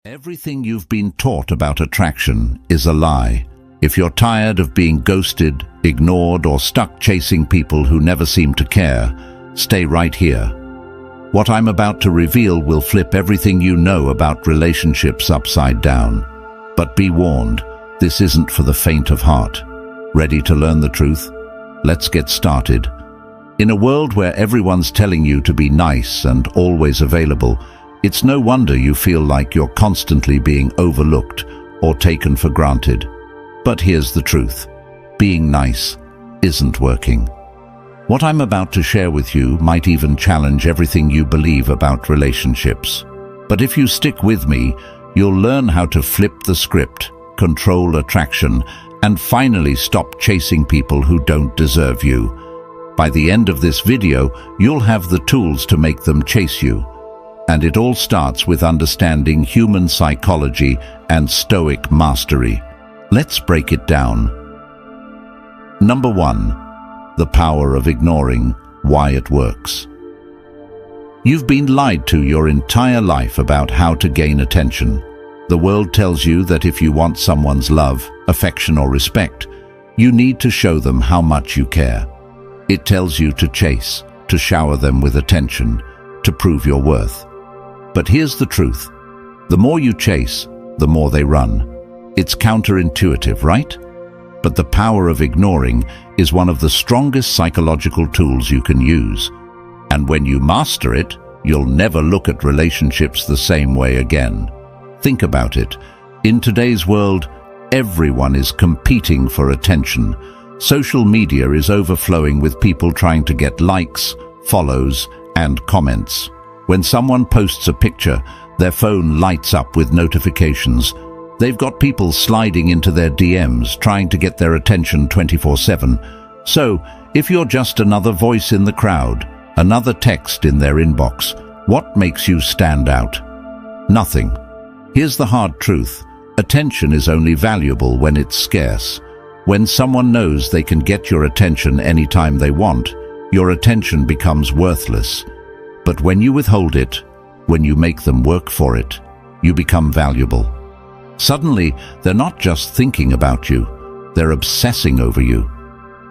Everything you've been taught about attraction is a lie. If you're tired of being ghosted, ignored, or stuck chasing people who never seem to care, stay right here. What I'm about to reveal will flip everything you know about relationships upside down. But be warned, this isn't for the faint of heart. Ready to learn the truth? Let's get started. In a world where everyone's telling you to be nice and always available, it's no wonder you feel like you're constantly being overlooked or taken for granted. But here's the truth. Being nice isn't working. What I'm about to share with you might even challenge everything you believe about relationships. But if you stick with me, you'll learn how to flip the script, control attraction, and finally stop chasing people who don't deserve you. By the end of this video, you'll have the tools to make them chase you. And it all starts with understanding human psychology and Stoic mastery. Let's break it down. Number 1. The power of ignoring, why it works. You've been lied to your entire life about how to gain attention. The world tells you that if you want someone's love, affection, or respect, you need to show them how much you care. It tells you to chase, to shower them with attention, to prove your worth. But here's the truth. The more you chase, the more they run. It's counterintuitive, right? But the power of ignoring is one of the strongest psychological tools you can use. And when you master it, you'll never look at relationships the same way again. Think about it. In today's world, everyone is competing for attention. Social media is overflowing with people trying to get likes, follows, and comments. When someone posts a picture, their phone lights up with notifications. They've got people sliding into their DMs, trying to get their attention 24/7. So, if you're just another voice in the crowd, another text in their inbox, what makes you stand out? Nothing. Here's the hard truth. Attention is only valuable when it's scarce. When someone knows they can get your attention anytime they want, your attention becomes worthless. But when you withhold it, when you make them work for it, you become valuable. Suddenly, they're not just thinking about you, they're obsessing over you.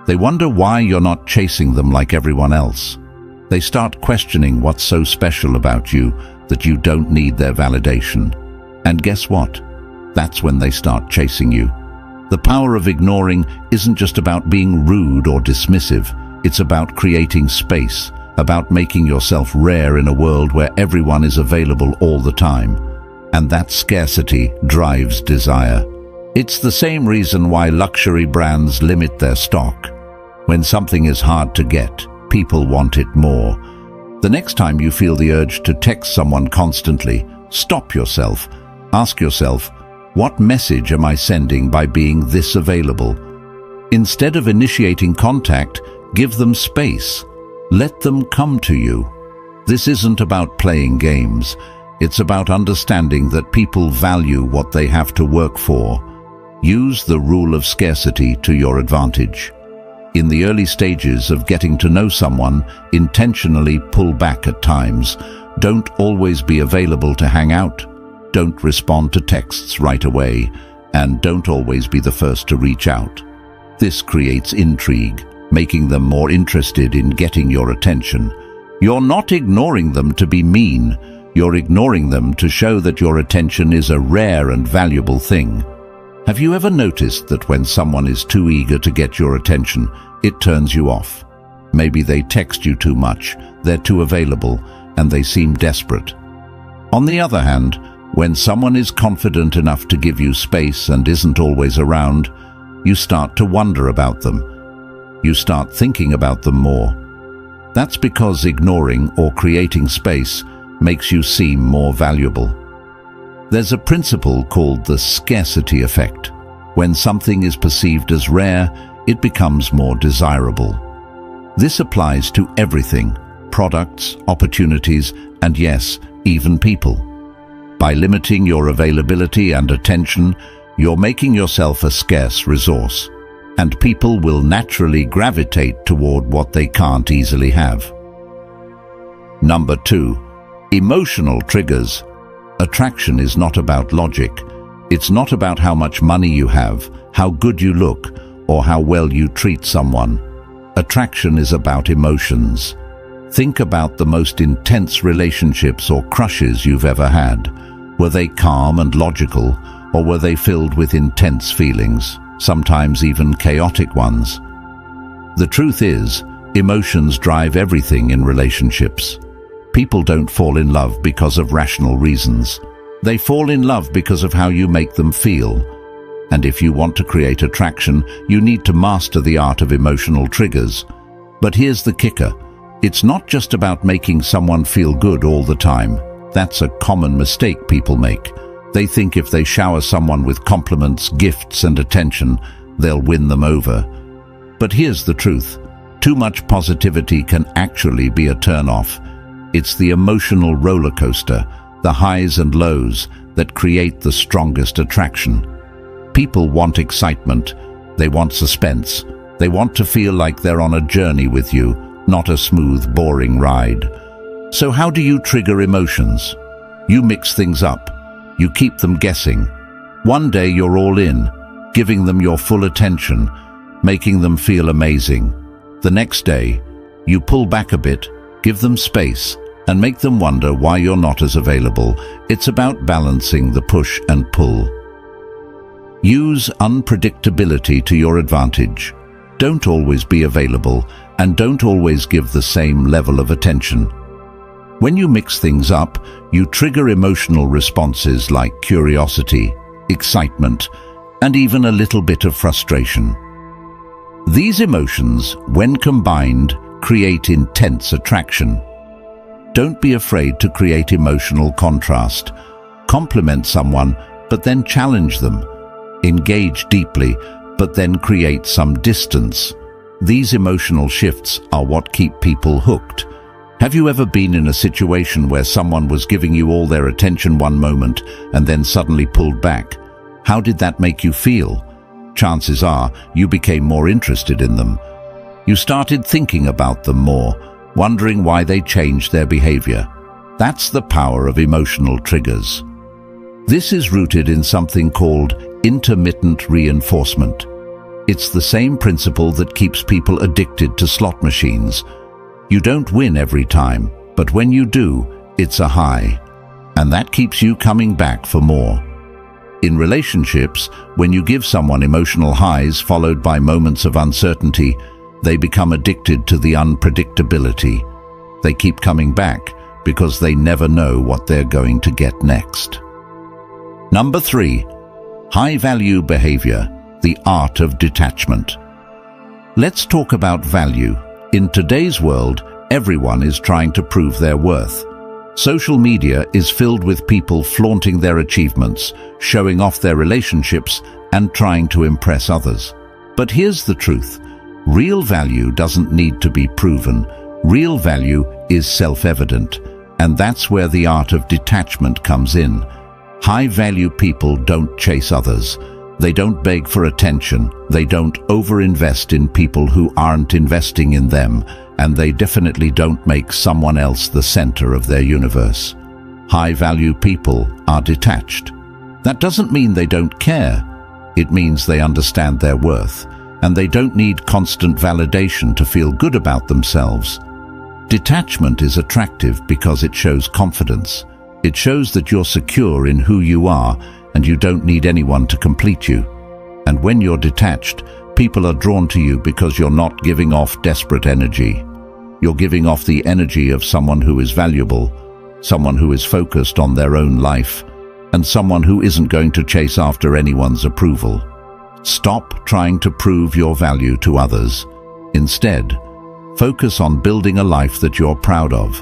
They wonder why you're not chasing them like everyone else. They start questioning what's so special about you that you don't need their validation. And guess what? That's when they start chasing you. The power of ignoring isn't just about being rude or dismissive. It's about creating space, about making yourself rare in a world where everyone is available all the time. And that scarcity drives desire. It's the same reason why luxury brands limit their stock. When something is hard to get, people want it more. The next time you feel the urge to text someone constantly, stop yourself. Ask yourself, what message am I sending by being this available? Instead of initiating contact, give them space. Let them come to you. This isn't about playing games. It's about understanding that people value what they have to work for. Use the rule of scarcity to your advantage. In the early stages of getting to know someone, intentionally pull back at times. Don't always be available to hang out. Don't respond to texts right away. And don't always be the first to reach out. This creates intrigue, making them more interested in getting your attention. You're not ignoring them to be mean. You're ignoring them to show that your attention is a rare and valuable thing. Have you ever noticed that when someone is too eager to get your attention, it turns you off? Maybe they text you too much, they're too available, and they seem desperate. On the other hand, when someone is confident enough to give you space and isn't always around, you start to wonder about them. You start thinking about them more. That's because ignoring or creating space makes you seem more valuable. There's a principle called the scarcity effect. When something is perceived as rare, it becomes more desirable. This applies to everything: products, opportunities, and yes, even people. By limiting your availability and attention, you're making yourself a scarce resource. And people will naturally gravitate toward what they can't easily have. Number 2. Emotional triggers. Attraction is not about logic. It's not about how much money you have, how good you look, or how well you treat someone. Attraction is about emotions. Think about the most intense relationships or crushes you've ever had. Were they calm and logical, or were they filled with intense feelings, sometimes even chaotic ones? The truth is, emotions drive everything in relationships. People don't fall in love because of rational reasons. They fall in love because of how you make them feel. And if you want to create attraction, you need to master the art of emotional triggers. But here's the kicker. It's not just about making someone feel good all the time. That's a common mistake people make. They think if they shower someone with compliments, gifts, and attention, they'll win them over. But here's the truth. Too much positivity can actually be a turn-off. It's the emotional roller coaster, the highs and lows, that create the strongest attraction. People want excitement. They want suspense. They want to feel like they're on a journey with you, not a smooth, boring ride. So how do you trigger emotions? You mix things up. You keep them guessing. One day you're all in, giving them your full attention, making them feel amazing. The next day, you pull back a bit, give them space, and make them wonder why you're not as available. It's about balancing the push and pull. Use unpredictability to your advantage. Don't always be available, and don't always give the same level of attention. When you mix things up, you trigger emotional responses like curiosity, excitement, and even a little bit of frustration. These emotions, when combined, create intense attraction. Don't be afraid to create emotional contrast. Compliment someone, but then challenge them. Engage deeply, but then create some distance. These emotional shifts are what keep people hooked. Have you ever been in a situation where someone was giving you all their attention one moment and then suddenly pulled back? How did that make you feel? Chances are you became more interested in them. You started thinking about them more, wondering why they changed their behavior. That's the power of emotional triggers. This is rooted in something called intermittent reinforcement. It's the same principle that keeps people addicted to slot machines. You don't win every time, but when you do, it's a high. And that keeps you coming back for more. In relationships, when you give someone emotional highs followed by moments of uncertainty, they become addicted to the unpredictability. They keep coming back because they never know what they're going to get next. Number 3. High-value behavior, the art of detachment. Let's talk about value. In today's world, everyone is trying to prove their worth. Social media is filled with people flaunting their achievements, showing off their relationships, and trying to impress others. But here's the truth. Real value doesn't need to be proven. Real value is self-evident, and that's where the art of detachment comes in. High-value people don't chase others. They don't beg for attention. They don't overinvest in people who aren't investing in them, and they definitely don't make someone else the center of their universe. High-value people are detached. That doesn't mean they don't care. It means they understand their worth, and they don't need constant validation to feel good about themselves. Detachment is attractive because it shows confidence. It shows that you're secure in who you are, and you don't need anyone to complete you. And when you're detached, people are drawn to you because you're not giving off desperate energy. You're giving off the energy of someone who is valuable, someone who is focused on their own life, and someone who isn't going to chase after anyone's approval. Stop trying to prove your value to others. Instead, focus on building a life that you're proud of.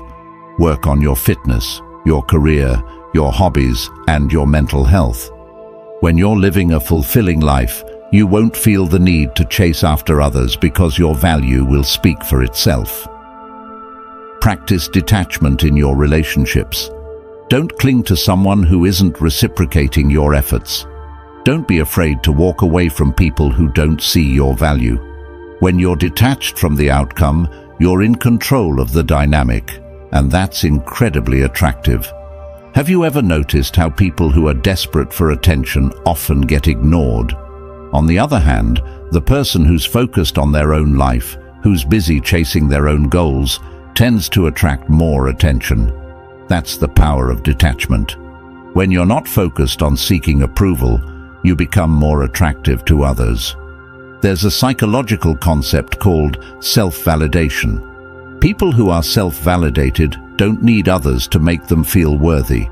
Work on your fitness, your career, your hobbies, and your mental health. When you're living a fulfilling life, you won't feel the need to chase after others because your value will speak for itself. Practice detachment in your relationships. Don't cling to someone who isn't reciprocating your efforts. Don't be afraid to walk away from people who don't see your value. When you're detached from the outcome, you're in control of the dynamic, and that's incredibly attractive. Have you ever noticed how people who are desperate for attention often get ignored? On the other hand, the person who's focused on their own life, who's busy chasing their own goals, tends to attract more attention. That's the power of detachment. When you're not focused on seeking approval, you become more attractive to others. There's a psychological concept called self-validation. People who are self-validated don't need others to make them feel worthy.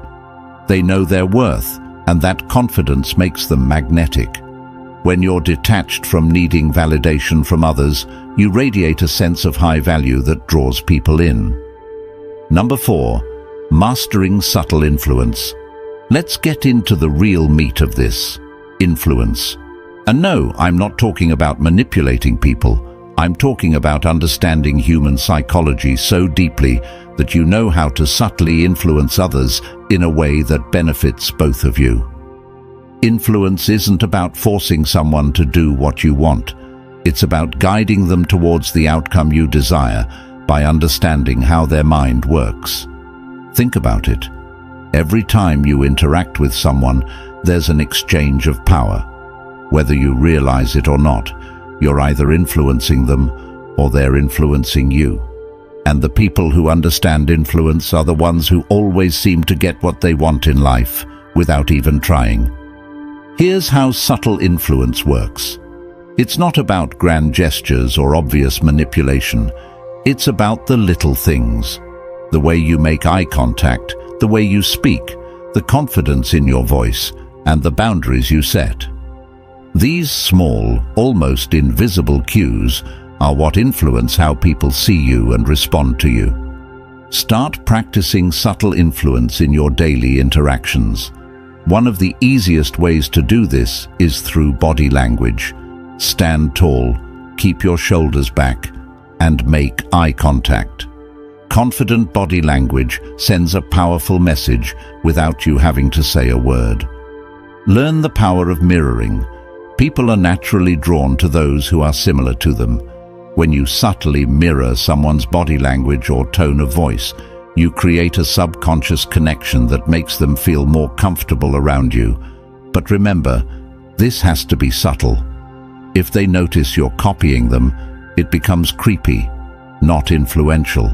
They know their worth, and that confidence makes them magnetic. When you're detached from needing validation from others, you radiate a sense of high value that draws people in. Number 4, mastering subtle influence. Let's get into the real meat of this: influence. And no, I'm not talking about manipulating people. I'm talking about understanding human psychology so deeply that you know how to subtly influence others in a way that benefits both of you. Influence isn't about forcing someone to do what you want. It's about guiding them towards the outcome you desire by understanding how their mind works. Think about it. Every time you interact with someone, there's an exchange of power. Whether you realize it or not, you're either influencing them or they're influencing you. And the people who understand influence are the ones who always seem to get what they want in life without even trying. Here's how subtle influence works. It's not about grand gestures or obvious manipulation. It's about the little things. The way you make eye contact, the way you speak, the confidence in your voice, and the boundaries you set. These small, almost invisible cues are what influence how people see you and respond to you. Start practicing subtle influence in your daily interactions. One of the easiest ways to do this is through body language. Stand tall, keep your shoulders back, and make eye contact. Confident body language sends a powerful message without you having to say a word. Learn the power of mirroring. People are naturally drawn to those who are similar to them. When you subtly mirror someone's body language or tone of voice, you create a subconscious connection that makes them feel more comfortable around you. But remember, this has to be subtle. If they notice you're copying them, it becomes creepy, not influential.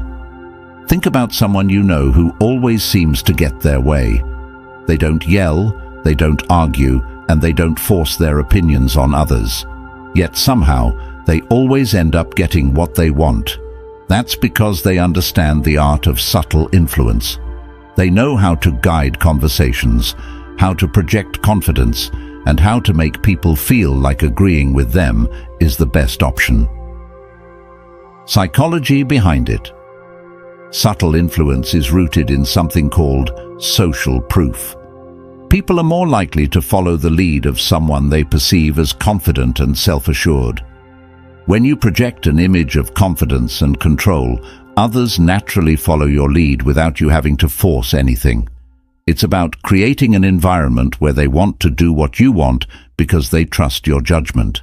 Think about someone you know who always seems to get their way. They don't yell, they don't argue, and they don't force their opinions on others. Yet somehow, they always end up getting what they want. That's because they understand the art of subtle influence. They know how to guide conversations, how to project confidence, and how to make people feel like agreeing with them is the best option. Psychology behind it. Subtle influence is rooted in something called social proof. People are more likely to follow the lead of someone they perceive as confident and self-assured. When you project an image of confidence and control, others naturally follow your lead without you having to force anything. It's about creating an environment where they want to do what you want because they trust your judgment.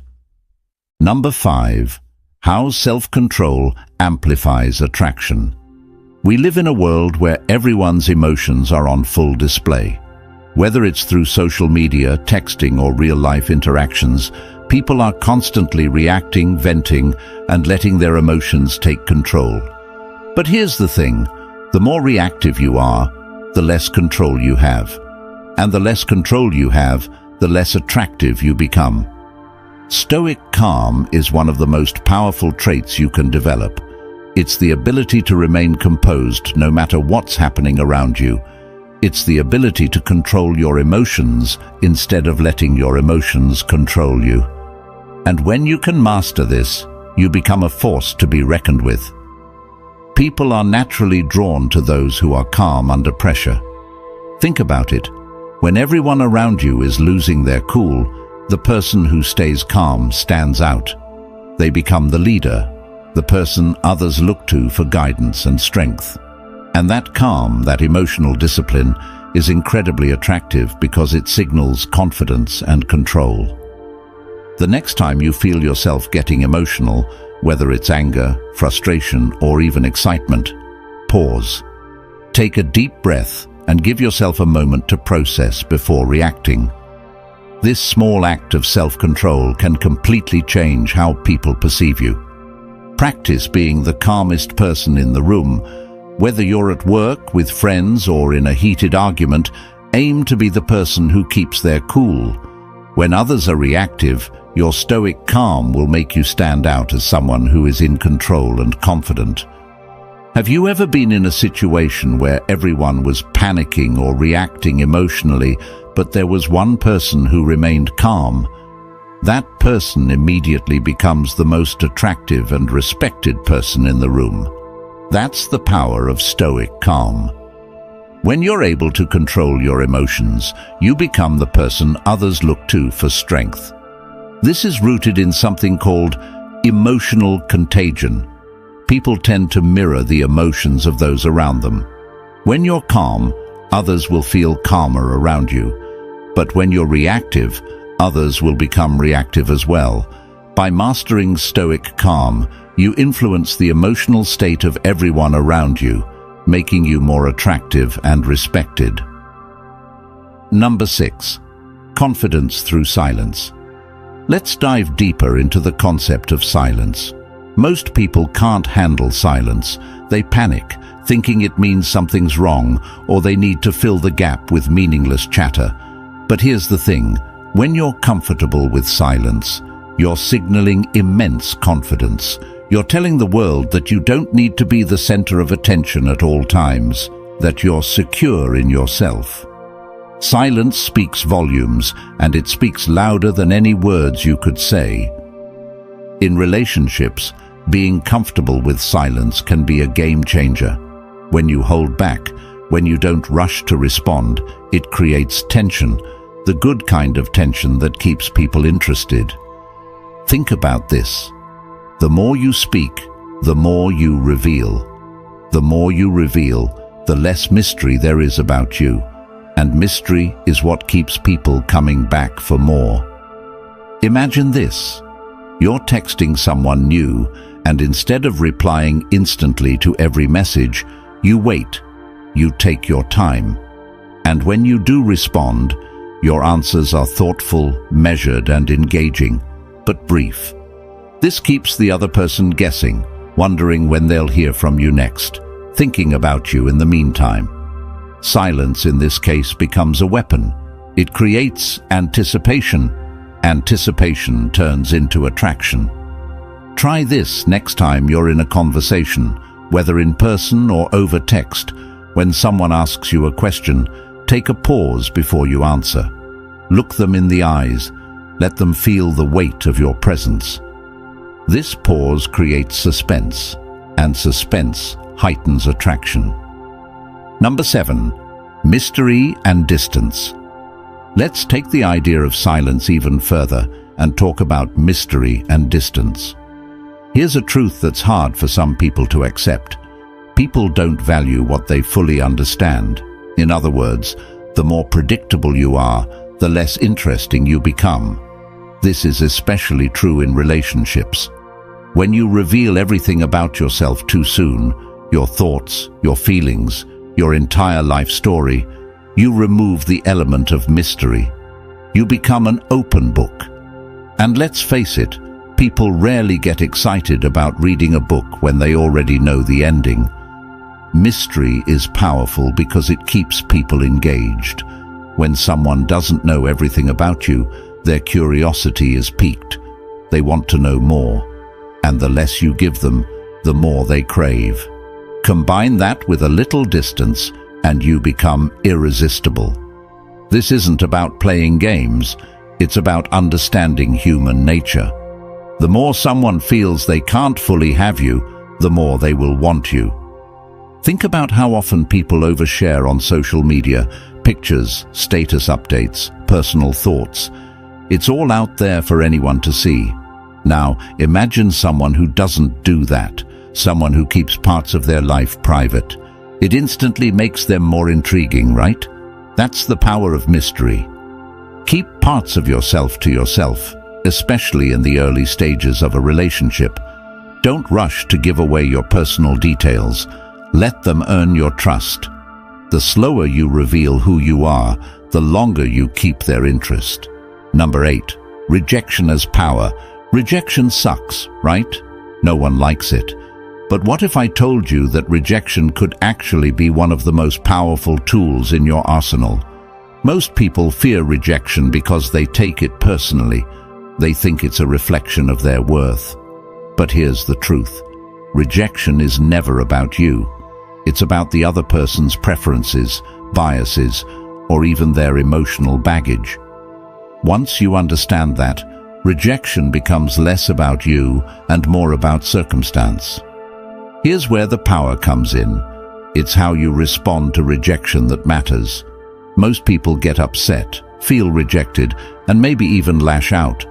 Number 5. How self-control amplifies attraction. We live in a world where everyone's emotions are on full display. Whether it's through social media, texting, or real-life interactions, people are constantly reacting, venting, and letting their emotions take control. But here's the thing: the more reactive you are, the less control you have. And the less control you have, the less attractive you become. Stoic calm is one of the most powerful traits you can develop. It's the ability to remain composed no matter what's happening around you. It's the ability to control your emotions instead of letting your emotions control you. And when you can master this, you become a force to be reckoned with. People are naturally drawn to those who are calm under pressure. Think about it. When everyone around you is losing their cool, the person who stays calm stands out. They become the leader, the person others look to for guidance and strength. And that calm, that emotional discipline, is incredibly attractive because it signals confidence and control. The next time you feel yourself getting emotional, whether it's anger, frustration, or even excitement, pause. Take a deep breath and give yourself a moment to process before reacting. This small act of self-control can completely change how people perceive you. Practice being the calmest person in the room. Whether you're at work, with friends, or in a heated argument, aim to be the person who keeps their cool. When others are reactive, your stoic calm will make you stand out as someone who is in control and confident. Have you ever been in a situation where everyone was panicking or reacting emotionally, but there was one person who remained calm? That person immediately becomes the most attractive and respected person in the room. That's the power of stoic calm. When you're able to control your emotions, you become the person others look to for strength. This is rooted in something called emotional contagion. People tend to mirror the emotions of those around them. When you're calm, others will feel calmer around you. But when you're reactive, others will become reactive as well. By mastering stoic calm, you influence the emotional state of everyone around you, making you more attractive and respected. Number 6. Confidence through silence. Let's dive deeper into the concept of silence. Most people can't handle silence. They panic, thinking it means something's wrong, or they need to fill the gap with meaningless chatter. But here's the thing. When you're comfortable with silence, you're signaling immense confidence. You're telling the world that you don't need to be the center of attention at all times, that you're secure in yourself. Silence speaks volumes, and it speaks louder than any words you could say. In relationships, being comfortable with silence can be a game changer. When you hold back, when you don't rush to respond, it creates tension, the good kind of tension that keeps people interested. Think about this. The more you speak, the more you reveal. The more you reveal, the less mystery there is about you. And mystery is what keeps people coming back for more. Imagine this. You're texting someone new, and instead of replying instantly to every message, you wait. You take your time. And when you do respond, your answers are thoughtful, measured, and engaging, but brief. This keeps the other person guessing, wondering when they'll hear from you next, thinking about you in the meantime. Silence in this case becomes a weapon. It creates anticipation. Anticipation turns into attraction. Try this next time you're in a conversation, whether in person or over text. When someone asks you a question, take a pause before you answer. Look them in the eyes. Let them feel the weight of your presence. This pause creates suspense, and suspense heightens attraction. Number 7. Mystery and distance. Let's take the idea of silence even further and talk about mystery and distance. Here's a truth that's hard for some people to accept. People don't value what they fully understand. In other words, the more predictable you are, the less interesting you become. This is especially true in relationships. When you reveal everything about yourself too soon, your thoughts, your feelings, your entire life story, you remove the element of mystery. You become an open book. And let's face it, people rarely get excited about reading a book when they already know the ending. Mystery is powerful because it keeps people engaged. When someone doesn't know everything about you, their curiosity is piqued. They want to know more. And the less you give them, the more they crave. Combine that with a little distance, and you become irresistible. This isn't about playing games, it's about understanding human nature. The more someone feels they can't fully have you, the more they will want you. Think about how often people overshare on social media, pictures, status updates, personal thoughts. It's all out there for anyone to see. Now, imagine someone who doesn't do that, someone who keeps parts of their life private. It instantly makes them more intriguing, right? That's the power of mystery. Keep parts of yourself to yourself, especially in the early stages of a relationship. Don't rush to give away your personal details. Let them earn your trust. The slower you reveal who you are, the longer you keep their interest. Number 8. Rejection as power. Rejection sucks, right? No one likes it. But what if I told you that rejection could actually be one of the most powerful tools in your arsenal? Most people fear rejection because they take it personally. They think it's a reflection of their worth. But here's the truth. Rejection is never about you. It's about the other person's preferences, biases, or even their emotional baggage. Once you understand that, rejection becomes less about you and more about circumstance. Here's where the power comes in. It's how you respond to rejection that matters. Most people get upset, feel rejected, and maybe even lash out.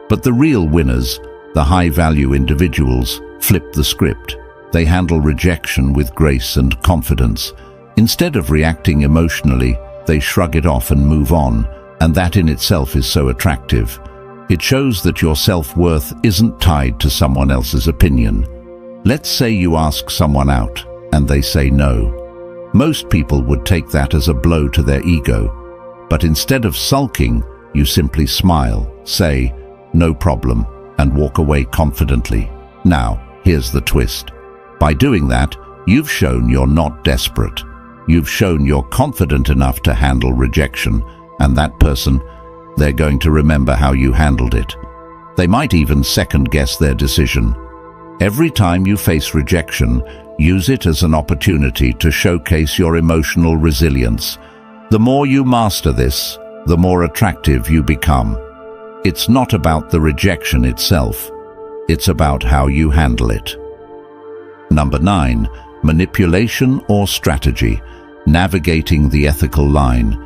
But the real winners, the high-value individuals, flip the script. They handle rejection with grace and confidence. Instead of reacting emotionally, they shrug it off and move on, and that in itself is so attractive. It shows that your self-worth isn't tied to someone else's opinion. Let's say you ask someone out, and they say no. Most people would take that as a blow to their ego. But instead of sulking, you simply smile, say, "No problem," and walk away confidently. Now, here's the twist. By doing that, you've shown you're not desperate. You've shown you're confident enough to handle rejection, and that person, they're going to remember how you handled it. They might even second-guess their decision. Every time you face rejection, use it as an opportunity to showcase your emotional resilience. The more you master this, the more attractive you become. It's not about the rejection itself. It's about how you handle it. Number 9. Manipulation or strategy. Navigating the ethical line.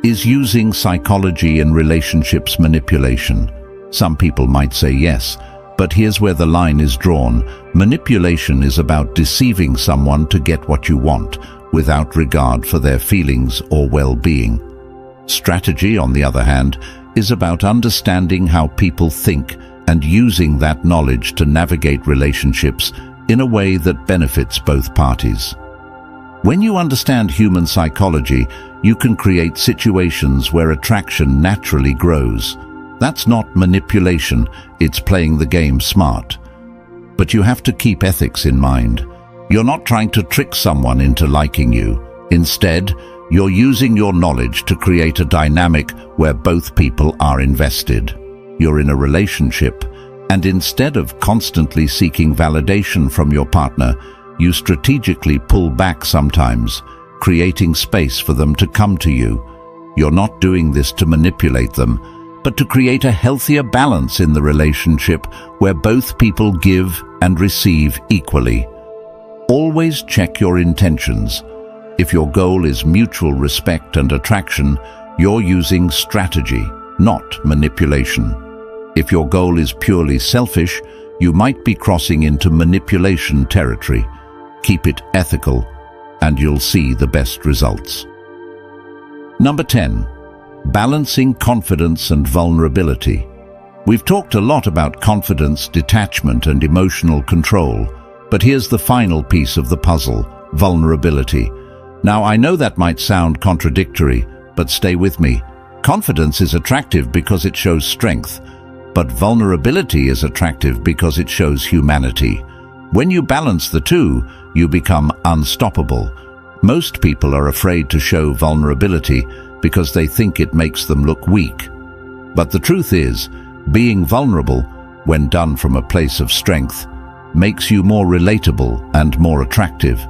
Is using psychology in relationships manipulation? Some people might say yes, but here's where the line is drawn. Manipulation is about deceiving someone to get what you want, without regard for their feelings or well-being. Strategy, on the other hand, is about understanding how people think and using that knowledge to navigate relationships in a way that benefits both parties. When you understand human psychology, you can create situations where attraction naturally grows. That's not manipulation, it's playing the game smart. But you have to keep ethics in mind. You're not trying to trick someone into liking you. Instead, you're using your knowledge to create a dynamic where both people are invested. You're in a relationship, and instead of constantly seeking validation from your partner, you strategically pull back sometimes, creating space for them to come to you. You're not doing this to manipulate them, but to create a healthier balance in the relationship where both people give and receive equally. Always check your intentions. If your goal is mutual respect and attraction, you're using strategy, not manipulation. If your goal is purely selfish, you might be crossing into manipulation territory. Keep it ethical, and you'll see the best results. Number 10. Balancing confidence and vulnerability. We've talked a lot about confidence, detachment, and emotional control, but here's the final piece of the puzzle: vulnerability. Now, I know that might sound contradictory, but stay with me. Confidence is attractive because it shows strength, but vulnerability is attractive because it shows humanity. When you balance the two, you become unstoppable. Most people are afraid to show vulnerability because they think it makes them look weak. But the truth is, being vulnerable, when done from a place of strength, makes you more relatable and more attractive.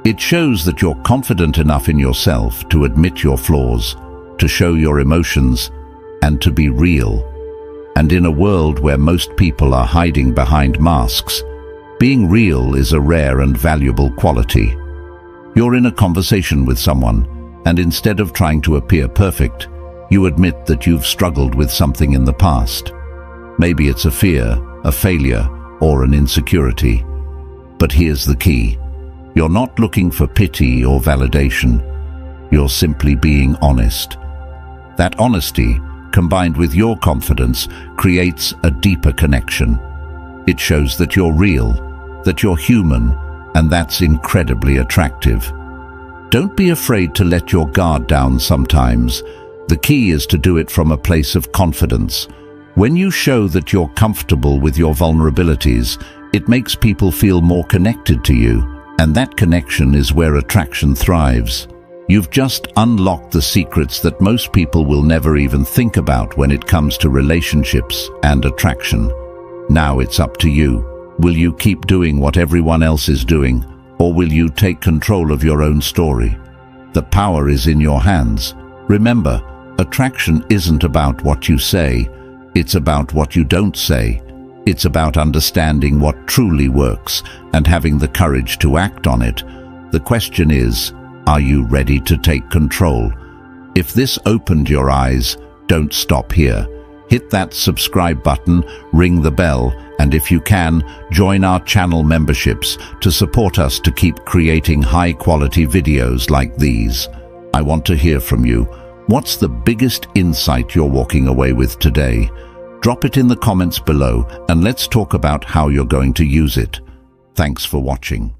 It shows that you're confident enough in yourself to admit your flaws, to show your emotions, and to be real. And in a world where most people are hiding behind masks, being real is a rare and valuable quality. You're in a conversation with someone, and instead of trying to appear perfect, you admit that you've struggled with something in the past. Maybe it's a fear, a failure, or an insecurity. But here's the key. You're not looking for pity or validation. You're simply being honest. That honesty, combined with your confidence, creates a deeper connection. It shows that you're real, that you're human, and that's incredibly attractive. Don't be afraid to let your guard down sometimes. The key is to do it from a place of confidence. When you show that you're comfortable with your vulnerabilities, it makes people feel more connected to you, and that connection is where attraction thrives. You've just unlocked the secrets that most people will never even think about when it comes to relationships and attraction. Now it's up to you. Will you keep doing what everyone else is doing, or will you take control of your own story? The power is in your hands. Remember, attraction isn't about what you say, it's about what you don't say. It's about understanding what truly works and having the courage to act on it. The question is, are you ready to take control? If this opened your eyes, don't stop here. Hit that subscribe button, ring the bell, and if you can, join our channel memberships to support us to keep creating high-quality videos like these. I want to hear from you. What's the biggest insight you're walking away with today? Drop it in the comments below and let's talk about how you're going to use it. Thanks for watching.